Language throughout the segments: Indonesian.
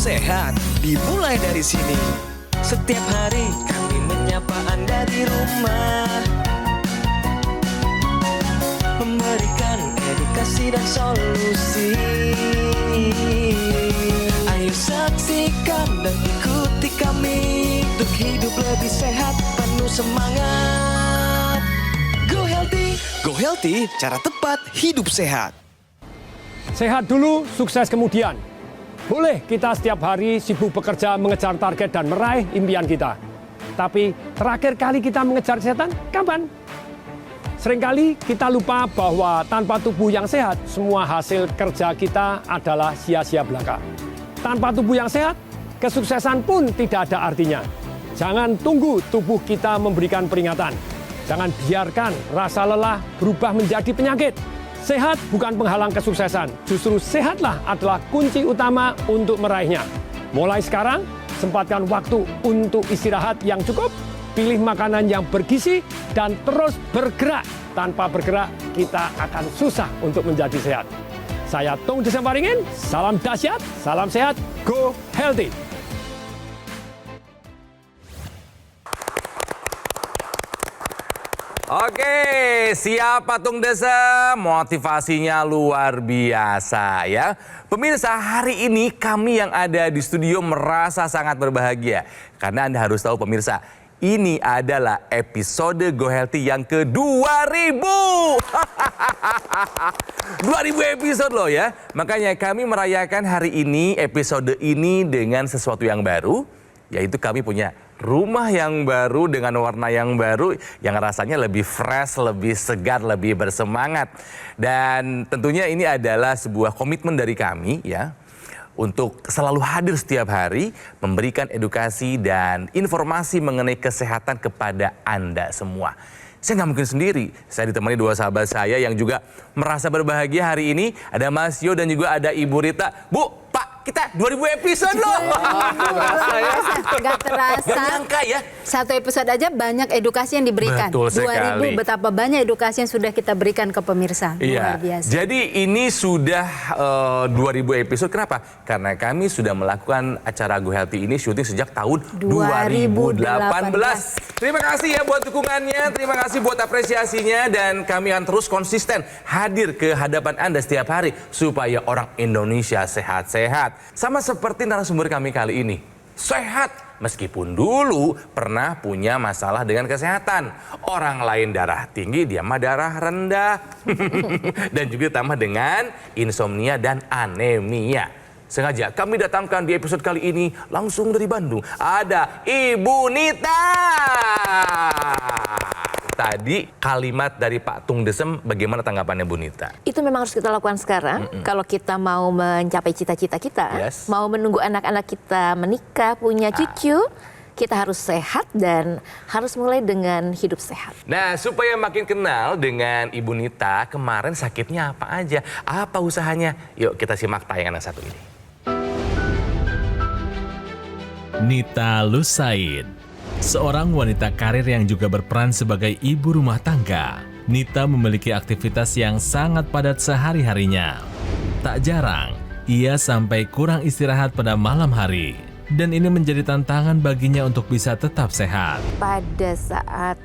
sehat dimulai dari sini. Setiap hari kami menyapa Anda di rumah, memberikan edukasi dan solusi. Ayo saksikan dan ikuti kami untuk hidup lebih sehat, penuh semangat. Go Healthy, Go Healthy, cara tepat hidup sehat. Sehat dulu, sukses kemudian. Boleh kita setiap hari sibuk bekerja mengejar target dan meraih impian kita. Tapi terakhir kali kita mengejar kesehatan, kapan? Seringkali kita lupa bahwa tanpa tubuh yang sehat, semua hasil kerja kita adalah sia-sia belaka. Tanpa tubuh yang sehat, kesuksesan pun tidak ada artinya. Jangan tunggu tubuh kita memberikan peringatan. Jangan biarkan rasa lelah berubah menjadi penyakit. Sehat bukan penghalang kesuksesan, justru sehatlah adalah kunci utama untuk meraihnya. Mulai sekarang, sempatkan waktu untuk istirahat yang cukup, pilih makanan yang bergizi, dan terus bergerak. Tanpa bergerak, kita akan susah untuk menjadi sehat. Saya Tung Desem Waringin, salam dahsyat, salam sehat, Go Healthy. Oke, siap Patung Desa, motivasinya luar biasa ya. Pemirsa, hari ini kami yang ada di studio merasa sangat berbahagia. Karena Anda harus tahu pemirsa, ini adalah episode Go Healthy yang ke-2000. 2000 episode loh ya. Makanya kami merayakan hari ini, episode ini dengan sesuatu yang baru. Yaitu kami punya rumah yang baru dengan warna yang baru yang rasanya lebih fresh, lebih segar, lebih bersemangat. Dan tentunya ini adalah sebuah komitmen dari kami ya untuk selalu hadir setiap hari memberikan edukasi dan informasi mengenai kesehatan kepada Anda semua. Saya nggak mungkin sendiri, saya ditemani dua sahabat saya yang juga merasa berbahagia hari ini. Ada Mas Yo dan juga ada Ibu Rita. Bu, Pak, kita 2000 episode loh. Gak terasa. Gak nyangka ya. Satu episode aja banyak edukasi yang diberikan. Betul sekali. 2000 betapa banyak edukasi yang sudah kita berikan ke pemirsa. Iya. Luar biasa. Jadi ini sudah 2000 episode. Kenapa? Karena kami sudah melakukan acara Go Healthy ini syuting sejak tahun 2018. Terima kasih ya buat dukungannya, terima kasih buat apresiasinya, dan kami akan terus konsisten hadir ke hadapan Anda setiap hari supaya orang Indonesia sehat-sehat. Sama seperti narasumber kami kali ini. Sehat meskipun dulu pernah punya masalah dengan kesehatan. Orang lain darah tinggi, dia mah darah rendah. Dan juga ditambah dengan insomnia dan anemia. Sengaja kami datangkan di episode kali ini langsung dari Bandung. Ada Ibu Nita. Tadi kalimat dari Pak Tung Desem, bagaimana tanggapannya Bu Nita? Itu memang harus kita lakukan sekarang. Kalau kita mau mencapai cita-cita kita, mau menunggu anak-anak kita menikah, punya cucu, kita harus sehat dan harus mulai dengan hidup sehat. Nah, supaya makin kenal dengan Ibu Nita, kemarin sakitnya apa aja? Apa usahanya? Yuk kita simak tayangan yang satu ini. Nita Lusaid, seorang wanita karir yang juga berperan sebagai ibu rumah tangga. Nita memiliki aktivitas yang sangat padat sehari-harinya. Tak jarang, ia sampai kurang istirahat pada malam hari. Dan ini menjadi tantangan baginya untuk bisa tetap sehat. Pada saat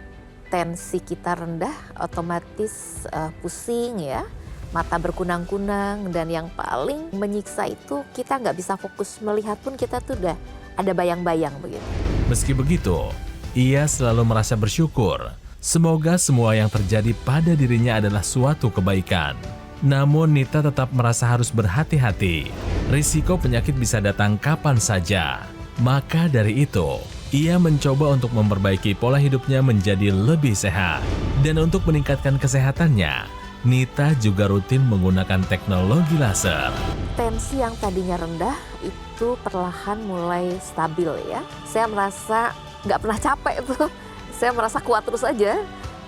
tensi kita rendah, otomatis pusing ya, mata berkunang-kunang, dan yang paling menyiksa itu kita nggak bisa fokus melihat pun, kita tuh udah ada bayang-bayang begitu. Meski begitu, ia selalu merasa bersyukur. Semoga semua yang terjadi pada dirinya adalah suatu kebaikan. Namun Nita tetap merasa harus berhati-hati. Risiko penyakit bisa datang kapan saja. Maka dari itu, ia mencoba untuk memperbaiki pola hidupnya menjadi lebih sehat. Dan untuk meningkatkan kesehatannya, Nita juga rutin menggunakan teknologi laser. Tensi yang tadinya rendah itu perlahan mulai stabil ya. Saya merasa nggak pernah capek tuh. Saya merasa kuat terus aja.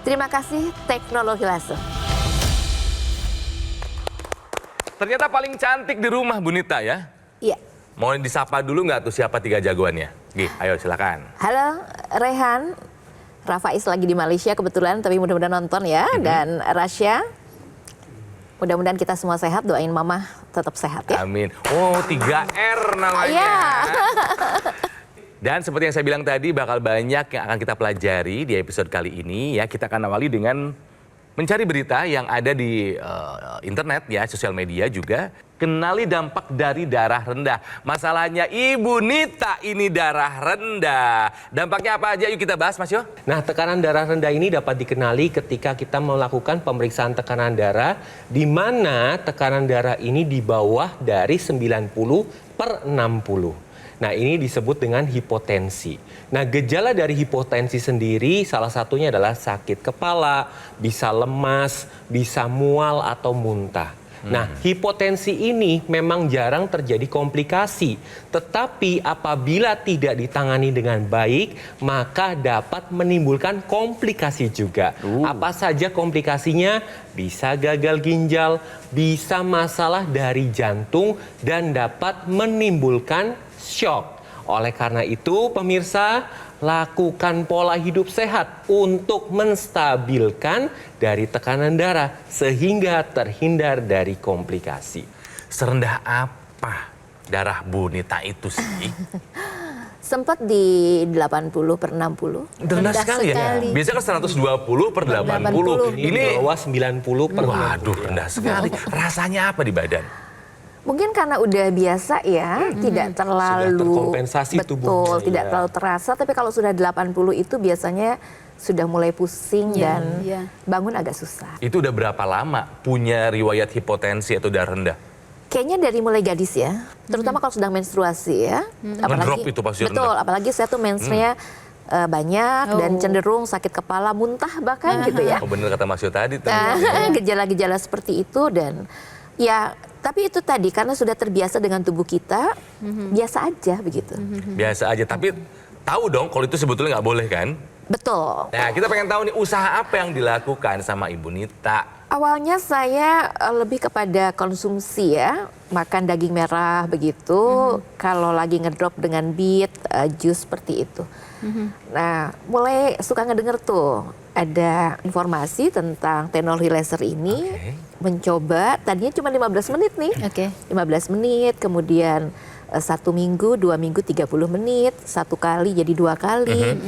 Terima kasih teknologi laser. Ternyata paling cantik di rumah Bu Nita ya? Iya. Mau disapa dulu nggak tuh siapa 3 jagoannya? Gih, ayo silakan. Halo Rehan, Rafaiz lagi di Malaysia kebetulan, tapi mudah-mudahan nonton ya. Dan Rasya. Mudah-mudahan kita semua sehat, doain Mama tetap sehat ya. Amin. Oh, 3R namanya. Iya. Dan seperti yang saya bilang tadi, bakal banyak yang akan kita pelajari di episode kali ini ya. Kita akan awali dengan mencari berita yang ada di internet ya, sosial media juga. Kenali dampak dari darah rendah. Masalahnya Ibu Nita ini darah rendah. Dampaknya apa aja? Yuk kita bahas, Mas Yo. Nah, tekanan darah rendah ini dapat dikenali ketika kita melakukan pemeriksaan tekanan darah, di mana tekanan darah ini di bawah dari 90/60. Nah, ini disebut dengan hipotensi. Nah, gejala dari hipotensi sendiri salah satunya adalah sakit kepala, bisa lemas, bisa mual atau muntah. Nah, hipotensi ini memang jarang terjadi komplikasi. Tetapi apabila tidak ditangani dengan baik, maka dapat menimbulkan komplikasi juga. Apa saja komplikasinya? Bisa gagal ginjal, bisa masalah dari jantung, dan dapat menimbulkan shock. Oleh karena itu, pemirsa, lakukan pola hidup sehat untuk menstabilkan dari tekanan darah sehingga terhindar dari komplikasi. Serendah apa darah Bu Nita itu sih? Sempat di 80/60. Rendah sekali ya. sekali. Biasanya kan 120/80. Ini di bawah 90/60. Waduh, rendah sekali. Rasanya apa di badan? Mungkin karena udah biasa ya, tidak terlalu terkompensasi tubuhnya, betul, tidak ya. terlalu terasa. Tapi kalau sudah 80 itu biasanya sudah mulai pusing Ya, dan ya. bangun agak susah. Itu udah berapa lama punya riwayat hipotensi atau darah rendah? Kayaknya dari mulai gadis ya, terutama kalau sedang menstruasi ya. Ngedrop itu pasti betul, rendah. apalagi saya tuh mensnya banyak dan cenderung sakit kepala, muntah bahkan gitu ya. Oh bener kata Mas Yo tadi. Gejala-gejala seperti itu dan ya. Tapi itu tadi karena sudah terbiasa dengan tubuh kita, biasa aja begitu. Biasa aja, tapi tahu dong kalau itu sebetulnya nggak boleh kan? Betul. Nah, kita pengen tahu nih usaha apa yang dilakukan sama Ibu Nita. Awalnya saya lebih kepada konsumsi ya, makan daging merah begitu. Kalau lagi ngedrop dengan beet, jus seperti itu. Nah, mulai suka ngedenger tuh ada informasi tentang teknologi laser ini. Mencoba, tadinya cuma 15 menit nih. 15 menit, kemudian 1 minggu, 2 minggu 30 menit, 1 kali jadi 2 kali.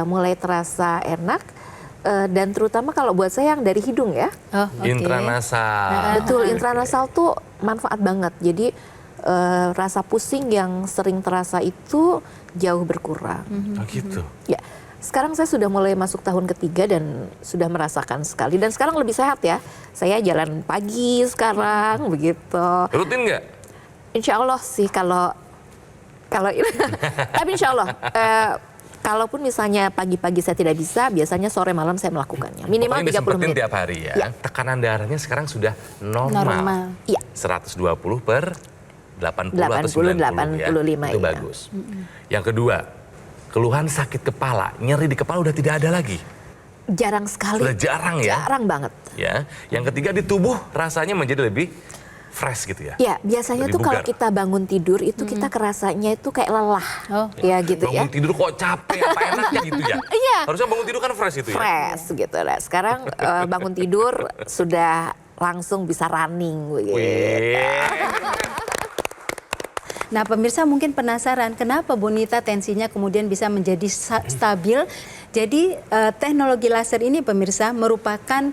Mulai terasa enak. Dan terutama kalau buat saya yang dari hidung ya. Intranasal. Betul, intranasal tuh manfaat banget. Jadi rasa pusing yang sering terasa itu jauh berkurang. Oh gitu. Ya, sekarang saya sudah mulai masuk tahun ketiga dan sudah merasakan sekali. Dan sekarang lebih sehat ya. Saya jalan pagi sekarang begitu. Rutin nggak? Insya Allah sih kalau tapi insya Allah. Kalaupun misalnya pagi-pagi saya tidak bisa, biasanya sore malam saya melakukannya. Minimal Pokoknya 30 menit. tiap hari ya. Ya. Tekanan darahnya sekarang sudah normal. Iya. 120/80 atau 90 ya. 85 Itu iya. bagus. Yang kedua, keluhan sakit kepala, nyeri di kepala udah tidak ada lagi. Jarang sekali. Sudah jarang ya. Jarang banget. Ya. Yang ketiga, di tubuh rasanya menjadi lebih fresh gitu ya. Ya, biasanya Lebih tuh kalau bugar. kita bangun tidur itu kita kerasanya itu kayak lelah. Ya gitu ya. Bangun tidur kok capek, apa enaknya gitu ya. Iya. Harusnya bangun tidur kan fresh itu ya. Fresh gitu lah. Sekarang bangun tidur sudah langsung bisa running begitu. Nah, pemirsa mungkin penasaran kenapa Bu Nita tensinya kemudian bisa menjadi stabil. Jadi teknologi laser ini pemirsa merupakan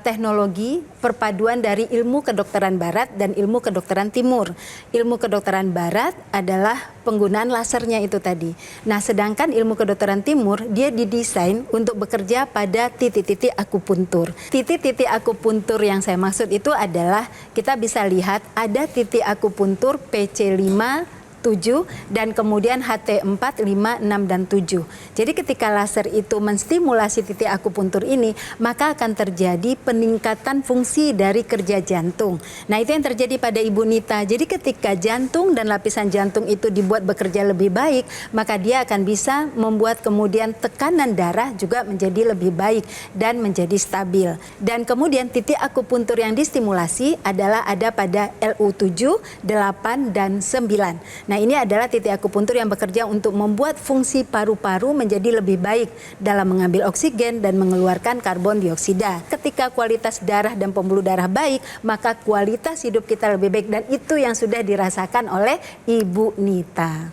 teknologi perpaduan dari ilmu kedokteran barat dan ilmu kedokteran timur. Ilmu kedokteran barat adalah penggunaan lasernya itu tadi. Nah, sedangkan ilmu kedokteran timur dia didesain untuk bekerja pada titik-titik akupuntur. Titik-titik akupuntur yang saya maksud itu adalah kita bisa lihat ada titik akupuntur PC5, 7 dan kemudian HT4, 5, 6 dan 7. Jadi ketika laser itu menstimulasi titik akupuntur ini, maka akan terjadi peningkatan fungsi dari kerja jantung. Nah, itu yang terjadi pada Ibu Nita. Jadi ketika jantung dan lapisan jantung itu dibuat bekerja lebih baik, maka dia akan bisa membuat kemudian tekanan darah juga menjadi lebih baik dan menjadi stabil. Dan kemudian titik akupuntur yang distimulasi adalah ada pada LU7, 8 dan 9. Nah, ini adalah titik akupuntur yang bekerja untuk membuat fungsi paru-paru menjadi lebih baik dalam mengambil oksigen dan mengeluarkan karbon dioksida. Ketika kualitas darah dan pembuluh darah baik, maka kualitas hidup kita lebih baik, dan itu yang sudah dirasakan oleh Ibu Nita.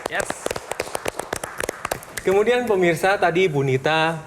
Yes. Kemudian pemirsa, tadi Bu Nita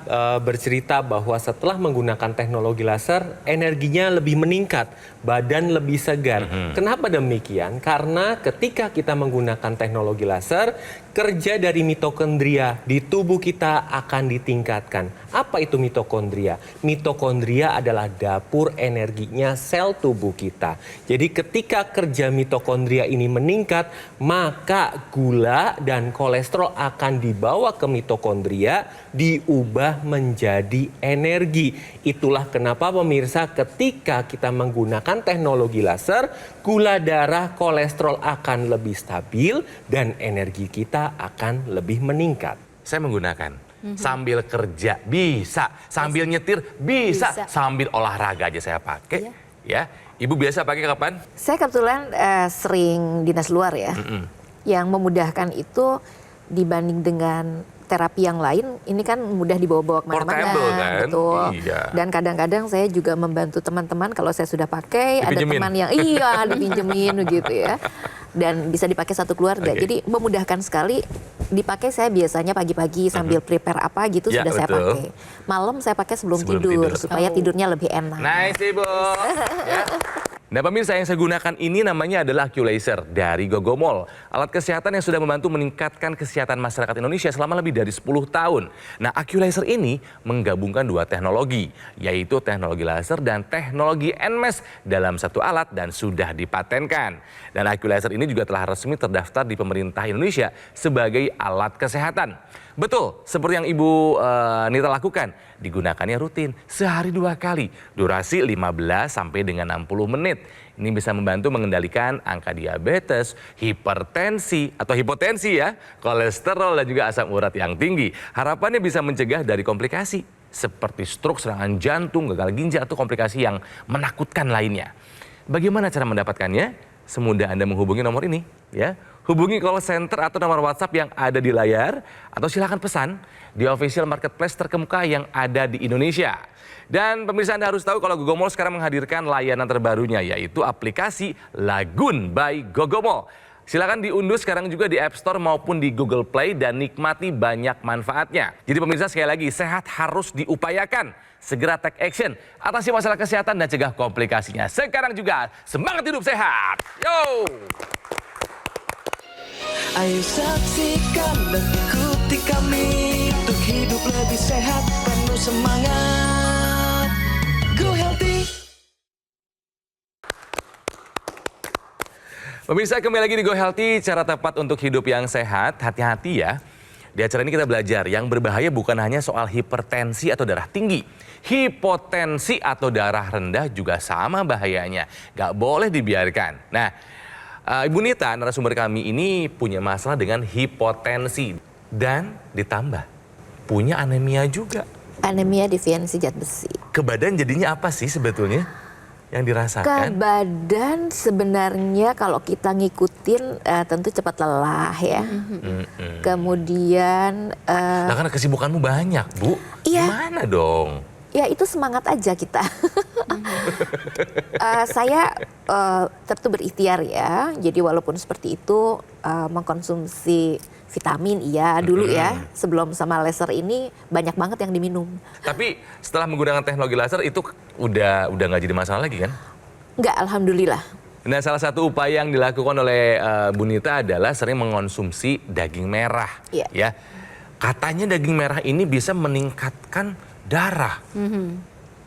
bercerita bahwa setelah menggunakan teknologi laser, energinya lebih meningkat, badan lebih segar. Kenapa demikian? Karena ketika kita menggunakan teknologi laser, kerja dari mitokondria di tubuh kita akan ditingkatkan. Apa itu mitokondria? Mitokondria adalah dapur energinya sel tubuh kita. Jadi ketika kerja mitokondria ini meningkat, maka gula dan kolesterol akan dibawa ke mitokondria, diubah menjadi energi. Itulah kenapa pemirsa, ketika kita menggunakan teknologi laser, gula darah, kolesterol akan lebih stabil dan energi kita akan lebih meningkat. Saya menggunakan sambil kerja bisa, sambil nyetir bisa, sambil olahraga aja saya pakai. Ya, Ibu biasa pakai kapan? Saya kebetulan sering dinas luar ya. Yang memudahkan itu dibanding dengan terapi yang lain, ini kan mudah dibawa-bawa kemana-mana. Portable kan? Betul. Iya. Dan kadang-kadang saya juga membantu teman-teman kalau saya sudah pakai, ada Dipinjemin. teman yang dipinjemin gitu ya. Dan bisa dipakai satu keluarga. Oke. Jadi memudahkan sekali. Dipakai saya biasanya pagi-pagi sambil prepare apa gitu Ya, sudah saya betul. pakai. Malam saya pakai sebelum Sebelum tidur tidur. supaya tidurnya lebih enak. Nice, Ibu. Ya. Nah, pemirsa, yang saya gunakan ini namanya adalah AccuLaser dari Gogomol. Alat kesehatan yang sudah membantu meningkatkan kesehatan masyarakat Indonesia selama lebih dari 10 tahun. Nah, AccuLaser ini menggabungkan dua teknologi, yaitu teknologi laser dan teknologi NMES dalam satu alat dan sudah dipatenkan. Dan AccuLaser ini juga telah resmi terdaftar di pemerintah Indonesia sebagai alat kesehatan. Betul, seperti yang Ibu Nita lakukan, digunakannya rutin, sehari 2 kali, durasi 15 sampai dengan 60 menit. Ini bisa membantu mengendalikan angka diabetes, hipertensi atau hipotensi ya, kolesterol dan juga asam urat yang tinggi. Harapannya bisa mencegah dari komplikasi seperti stroke, serangan jantung, gagal ginjal atau komplikasi yang menakutkan lainnya. Bagaimana cara mendapatkannya? Semudah Anda menghubungi nomor ini ya. Hubungi call center atau nomor WhatsApp yang ada di layar, atau silakan pesan di official marketplace terkemuka yang ada di Indonesia. Dan pemirsa, Anda harus tahu kalau Gogomol sekarang menghadirkan layanan terbarunya, yaitu aplikasi Lagun by Gogomol. Silakan diunduh sekarang juga di App Store maupun di Google Play dan nikmati banyak manfaatnya. Jadi pemirsa, sekali lagi, sehat harus diupayakan. Segera take action, atasi masalah kesehatan dan cegah komplikasinya. Sekarang juga semangat hidup sehat. Yo! Ayo saksikan dan ikuti kami untuk hidup lebih sehat, penuh semangat. Go Healthy. Pemirsa, kembali lagi di Go Healthy, cara tepat untuk hidup yang sehat. Hati-hati ya. Di acara ini kita belajar yang berbahaya bukan hanya soal hipertensi atau darah tinggi. Hipotensi atau darah rendah juga sama bahayanya. Gak boleh dibiarkan. Nah, Ibu Nita, narasumber kami ini punya masalah dengan hipotensi. Dan ditambah, punya anemia juga. Anemia defisiensi zat besi. Ke badan jadinya apa sih sebetulnya yang Ke dirasakan? badan sebenarnya kalau kita ngikutin tentu cepat lelah ya. Kemudian Nah, karena kesibukanmu banyak, Bu. Iya. Gimana dong? ya itu semangat aja kita. Saya tentu berikhtiar ya. Jadi walaupun seperti itu mengkonsumsi vitamin iya dulu ya. Sebelum sama laser ini banyak banget yang diminum. Tapi setelah menggunakan teknologi laser itu udah nggak jadi masalah lagi kan? Enggak, alhamdulillah. Nah, salah satu upaya yang dilakukan oleh Bu Nita adalah sering mengonsumsi daging merah. Iya. Ya, katanya daging merah ini bisa meningkatkan darah.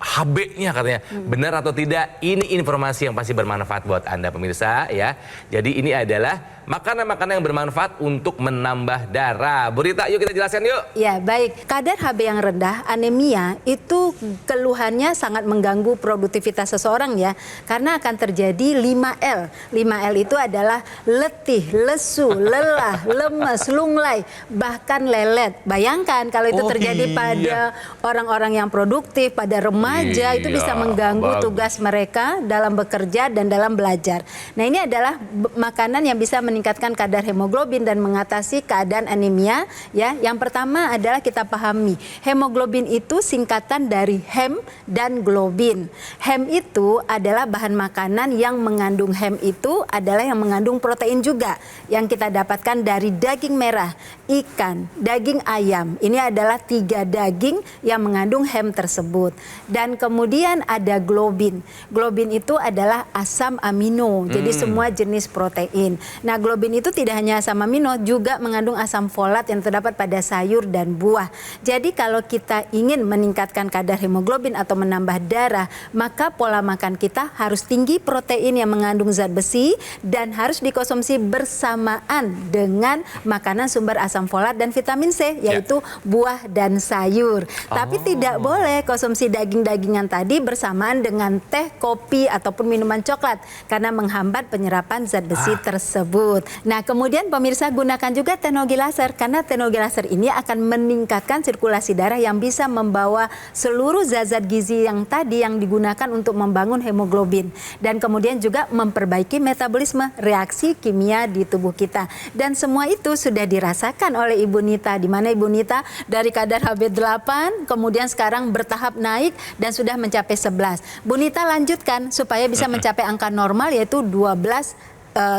HB-nya katanya. Benar atau tidak? Ini informasi yang pasti bermanfaat buat Anda pemirsa ya. Jadi ini adalah makanan-makanan yang bermanfaat untuk menambah darah. Bu Rita, yuk kita jelaskan yuk. Ya, baik. Kadar HB yang rendah, anemia, itu keluhannya sangat mengganggu produktivitas seseorang ya. Karena akan terjadi 5L. 5L itu adalah letih, lesu, lelah, lemes, lunglai, bahkan lelet. Bayangkan kalau itu Oh, terjadi iya. pada orang-orang yang produktif, pada remaja, remaja itu bisa mengganggu bagus. tugas mereka dalam bekerja dan dalam belajar. Nah, ini adalah makanan yang bisa meningkatkan kadar hemoglobin dan mengatasi keadaan anemia ya. Yang pertama adalah kita pahami hemoglobin itu singkatan dari hem dan globin. Hem itu adalah bahan makanan yang mengandung hem itu adalah yang mengandung protein juga yang kita dapatkan dari daging merah, ikan, daging ayam. Ini adalah 3 daging yang mengandung hem tersebut. Dan kemudian ada globin. Globin itu adalah asam amino. Jadi semua jenis protein. Nah, globin itu tidak hanya asam amino, juga mengandung asam folat yang terdapat pada sayur dan buah. Jadi kalau kita ingin meningkatkan kadar hemoglobin atau menambah darah, maka pola makan kita harus tinggi protein yang mengandung zat besi dan harus dikonsumsi bersamaan dengan makanan sumber asam folat dan vitamin C, yaitu buah dan sayur. Tapi tidak boleh konsumsi daging-dagingan tadi bersamaan dengan teh, kopi, ataupun minuman coklat karena menghambat penyerapan zat besi tersebut. Nah, kemudian pemirsa gunakan juga teknologi laser karena teknologi laser ini akan meningkatkan sirkulasi darah yang bisa membawa seluruh zat-zat gizi yang tadi yang digunakan untuk membangun hemoglobin dan kemudian juga memperbaiki metabolisme reaksi kimia di tubuh kita. Dan semua itu sudah dirasakan oleh Ibu Nita, di mana Ibu Nita dari kadar HB8 kemudian sekarang bertahap naik dan sudah mencapai 11. Bu Nita lanjutkan supaya bisa mencapai angka normal yaitu 12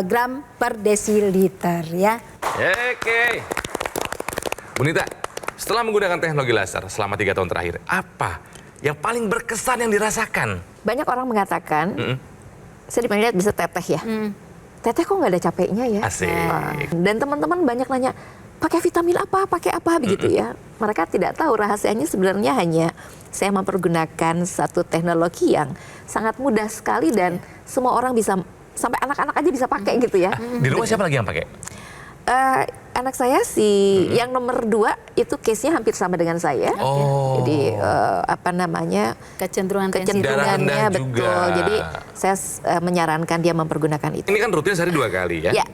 gram per desiliter ya. Oke. Bu Nita, setelah menggunakan teknologi laser selama 3 tahun terakhir, apa yang paling berkesan yang dirasakan? Banyak orang mengatakan, saya lihat bisa teteh ya. Teteh kok nggak ada capeknya ya? Asik. Dan teman-teman banyak nanya, pakai vitamin apa, pakai apa begitu ya. Mereka tidak tahu rahasianya sebenarnya hanya saya mempergunakan satu teknologi yang sangat mudah sekali dan semua orang bisa, sampai anak-anak aja bisa pakai gitu ya. Di rumah siapa lagi yang pakai? Anak saya yang nomor 2 itu case-nya hampir sama dengan saya. Jadi Kecenderungan tensi Darah kecenderungannya rendah betul. juga. Jadi saya menyarankan dia mempergunakan itu. Ini kan rutin sehari 2 kali ya? Ya.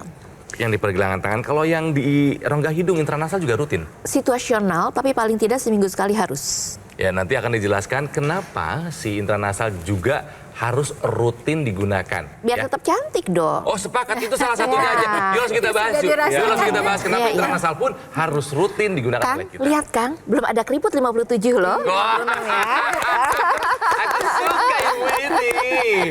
Yang di pergelangan tangan. Kalau yang di rongga hidung intranasal juga rutin? Situasional, tapi paling tidak seminggu sekali harus. Ya, nanti akan dijelaskan kenapa si intranasal juga harus rutin digunakan. Biar ya. tetap cantik dong. Oh, sepakat, itu salah satunya Ya. aja. Yuk langsung kita bahas. Sudah dirasakan, Yuk langsung kita bahas kenapa Ya, ya. intranasal pun harus rutin digunakan Kang, oleh kita. lihat Kang, belum ada keriput 57 loh. Wah. Belum ya. Aku suka yang ini.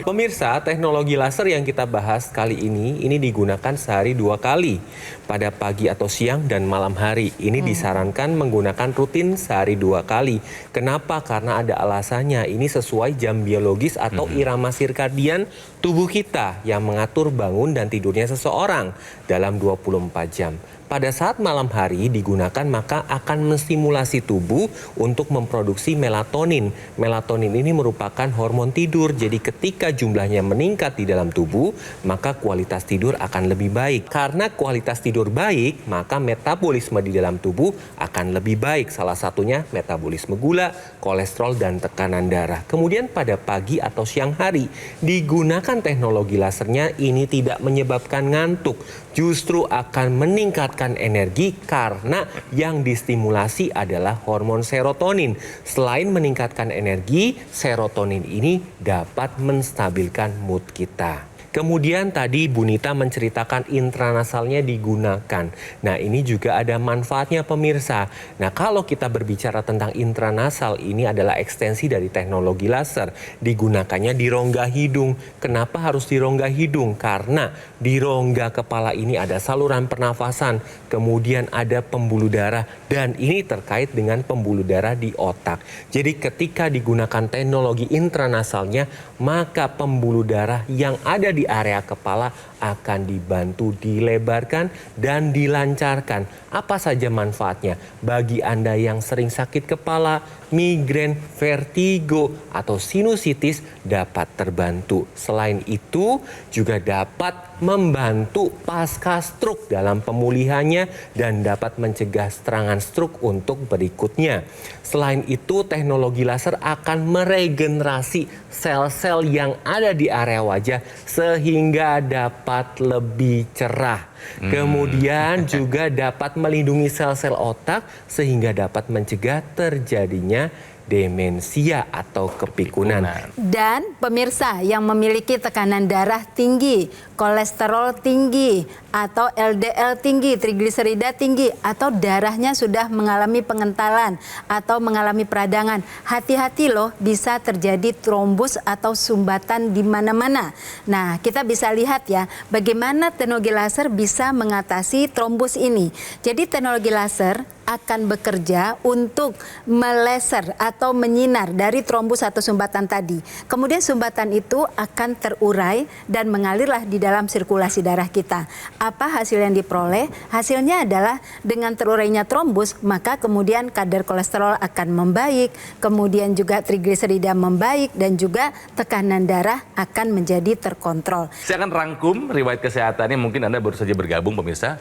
Pemirsa, teknologi laser yang kita bahas kali ini digunakan sehari 2 kali. Pada pagi atau siang dan malam hari. Ini disarankan menggunakan rutin sehari 2 kali. Kenapa? Karena ada alasannya. Ini sesuai jam biologis atau irama sirkadian tubuh kita yang mengatur bangun dan tidurnya seseorang dalam 24 jam. Pada saat malam hari digunakan maka akan menstimulasi tubuh untuk memproduksi melatonin. Melatonin ini merupakan hormon tidur. Jadi ketika jumlahnya meningkat di dalam tubuh, maka kualitas tidur akan lebih baik. Karena kualitas tidur baik, maka metabolisme di dalam tubuh akan lebih baik. Salah satunya metabolisme gula, kolesterol, dan tekanan darah. Kemudian pada pagi atau siang hari digunakan teknologi lasernya ini tidak menyebabkan ngantuk. Justru akan meningkatkan energi karena yang distimulasi adalah hormon serotonin. Selain meningkatkan energi, serotonin ini dapat menstabilkan mood kita. Kemudian tadi Bu Nita menceritakan intranasalnya digunakan. Nah, ini juga ada manfaatnya pemirsa. Nah, kalau kita berbicara tentang intranasal, ini adalah ekstensi dari teknologi laser. Digunakannya di rongga hidung. Kenapa harus di rongga hidung? Karena di rongga kepala ini ada saluran pernafasan, kemudian ada pembuluh darah, dan ini terkait dengan pembuluh darah di otak. Jadi ketika digunakan teknologi intranasalnya, maka pembuluh darah yang ada di area kepala akan dibantu dilebarkan dan dilancarkan. Apa saja manfaatnya? Bagi Anda yang sering sakit kepala, migrain, vertigo, atau sinusitis dapat terbantu. Selain itu juga dapat membantu pasca stroke dalam pemulihannya dan dapat mencegah serangan stroke untuk berikutnya. Selain itu, teknologi laser akan meregenerasi sel-sel yang ada di area wajah sehingga dapat lebih cerah. Kemudian juga dapat melindungi sel-sel otak sehingga dapat mencegah terjadinya demensia atau kepikunan. Dan pemirsa yang memiliki tekanan darah tinggi, kolesterol tinggi, atau LDL tinggi, trigliserida tinggi, atau darahnya sudah mengalami pengentalan atau mengalami peradangan, hati-hati loh, bisa terjadi trombus atau sumbatan di mana-mana. Nah, kita bisa lihat ya, bagaimana teknologi laser bisa mengatasi trombus ini. Jadi teknologi laser akan bekerja untuk meleser atau menyinar dari trombus atau sumbatan tadi. Kemudian sumbatan itu akan terurai dan mengalirlah di dalam sirkulasi darah kita. Apa hasil yang diperoleh? Hasilnya adalah dengan terurainya trombus, maka kemudian kadar kolesterol akan membaik, kemudian juga trigliserida membaik, dan juga tekanan darah akan menjadi terkontrol. Saya akan rangkum riwayat kesehatannya, mungkin Anda baru saja bergabung pemirsa.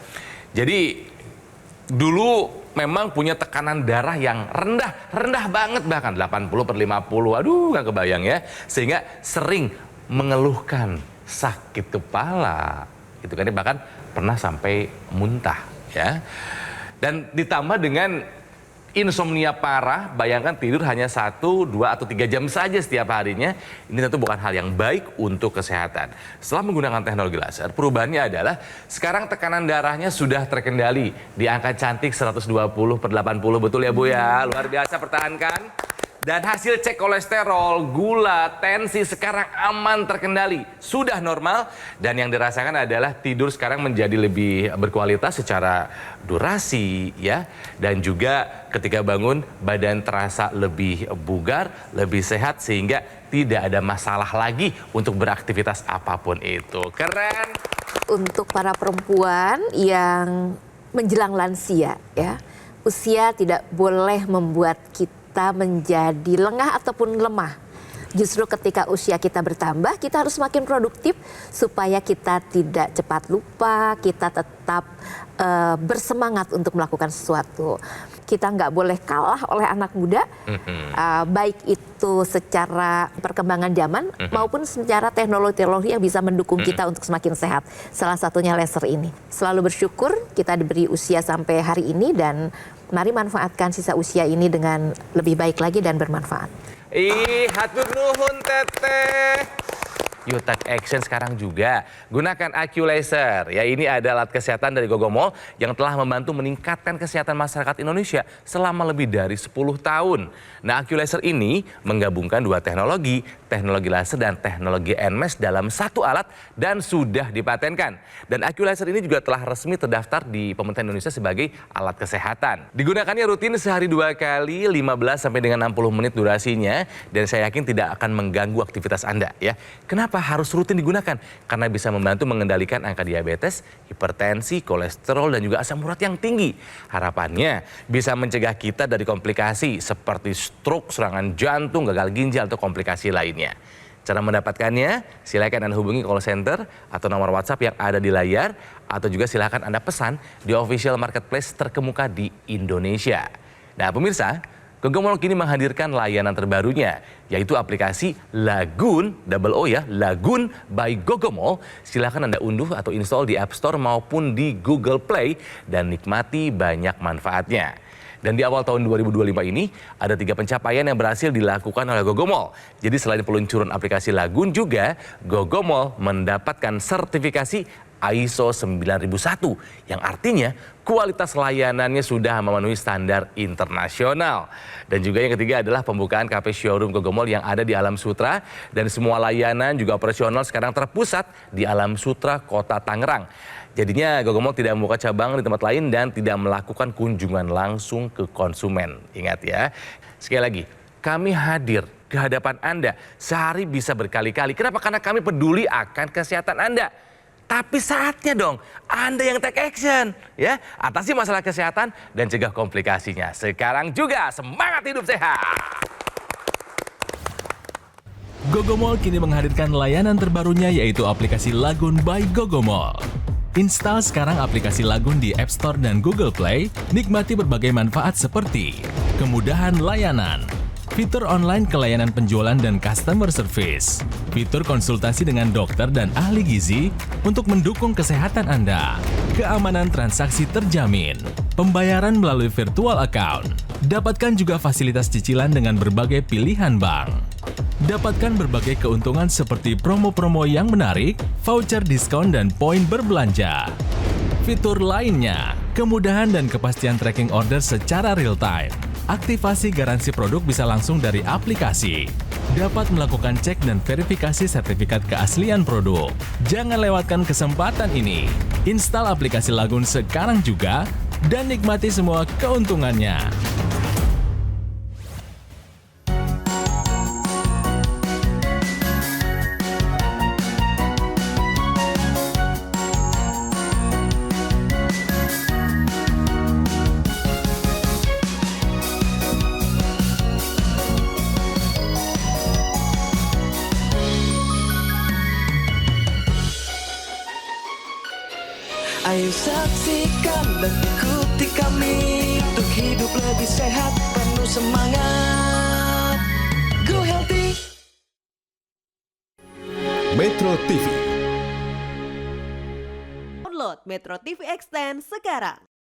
Jadi dulu memang punya tekanan darah yang rendah banget, bahkan 80/50, aduh nggak kebayang ya. Sehingga sering mengeluhkan sakit kepala, gitu kan, bahkan pernah sampai muntah ya. Dan ditambah dengan insomnia parah, bayangkan tidur hanya 1, 2, atau 3 jam saja setiap harinya. Ini tentu bukan hal yang baik untuk kesehatan. Setelah menggunakan teknologi laser, perubahannya adalah sekarang tekanan darahnya sudah terkendali di angka cantik 120/80, betul ya Bu ya? Luar biasa, pertahankan. Dan hasil cek kolesterol, gula, tensi sekarang aman, terkendali, sudah normal. Dan yang dirasakan adalah tidur sekarang menjadi lebih berkualitas secara durasi ya. Dan juga ketika bangun badan terasa lebih bugar, lebih sehat, sehingga tidak ada masalah lagi untuk beraktivitas apapun itu. Keren. Untuk para perempuan yang menjelang lansia ya, usia tidak boleh membuat kita menjadi lengah ataupun lemah. Justru ketika usia kita bertambah, kita harus semakin produktif supaya kita tidak cepat lupa, kita tetap bersemangat untuk melakukan sesuatu. Kita nggak boleh kalah oleh anak muda, baik itu secara perkembangan zaman maupun secara teknologi yang bisa mendukung kita untuk semakin sehat. Salah satunya laser ini. Selalu bersyukur kita diberi usia sampai hari ini, dan mari manfaatkan sisa usia ini dengan lebih baik lagi dan bermanfaat. Hatur nuhun teteh. Yuk take action sekarang juga. Gunakan IQ Laser. Ya, ini ada alat kesehatan dari Gogomol yang telah membantu meningkatkan kesehatan masyarakat Indonesia selama lebih dari 10 tahun. Nah, IQ Laser ini menggabungkan dua teknologi laser dan teknologi NMES dalam satu alat dan sudah dipatenkan. Dan IQ Laser ini juga telah resmi terdaftar di pemerintah Indonesia sebagai alat kesehatan. Digunakannya rutin sehari 2 kali, 15 sampai dengan 60 menit durasinya, dan saya yakin tidak akan mengganggu aktivitas Anda ya. Kenapa harus rutin digunakan? Karena bisa membantu mengendalikan angka diabetes, hipertensi, kolesterol, dan juga asam urat yang tinggi. Harapannya bisa mencegah kita dari komplikasi seperti stroke, serangan jantung, gagal ginjal, atau komplikasi lainnya. Cara mendapatkannya, silakan Anda hubungi call center atau nomor WhatsApp yang ada di layar, atau juga silakan Anda pesan di official marketplace terkemuka di Indonesia. Nah pemirsa, Gogomol kini menghadirkan layanan terbarunya, yaitu aplikasi Lagun, double O ya, Lagun by Gogomol. Silakan Anda unduh atau install di App Store maupun di Google Play dan nikmati banyak manfaatnya. Dan di awal tahun 2025 ini, ada 3 pencapaian yang berhasil dilakukan oleh Gogomol. Jadi selain peluncuran aplikasi Lagun juga, Gogomol mendapatkan sertifikasi ISO 9001, yang artinya kualitas layanannya sudah memenuhi standar internasional. Dan juga yang ketiga adalah pembukaan kafe showroom Gogomol yang ada di Alam Sutra, dan semua layanan juga operasional sekarang terpusat di Alam Sutra, Kota Tangerang. Jadinya Gogomol tidak membuka cabang di tempat lain dan tidak melakukan kunjungan langsung ke konsumen. Ingat ya, sekali lagi, kami hadir ke hadapan Anda sehari bisa berkali-kali. Kenapa? Karena kami peduli akan kesehatan Anda. Tapi saatnya dong Anda yang take action ya, atasi masalah kesehatan dan cegah komplikasinya. Sekarang juga semangat hidup sehat. Gogomol kini menghadirkan layanan terbarunya, yaitu aplikasi Lagun by Gogomol. Install sekarang aplikasi Lagun di App Store dan Google Play. Nikmati berbagai manfaat seperti kemudahan layanan, fitur online kelayanan penjualan dan customer service, fitur konsultasi dengan dokter dan ahli gizi untuk mendukung kesehatan Anda, keamanan transaksi terjamin, pembayaran melalui virtual account. Dapatkan juga fasilitas cicilan dengan berbagai pilihan bank. Dapatkan berbagai keuntungan seperti promo-promo yang menarik, voucher diskon dan poin berbelanja. Fitur lainnya, kemudahan dan kepastian tracking order secara real-time. Aktivasi garansi produk bisa langsung dari aplikasi. Dapat melakukan cek dan verifikasi sertifikat keaslian produk. Jangan lewatkan kesempatan ini. Install aplikasi Lagun sekarang juga dan nikmati semua keuntungannya. Ayo saksikan dan ikuti kami untuk hidup lebih sehat, penuh semangat. Go Healthy. Metro TV. Download Metro TV Extend sekarang.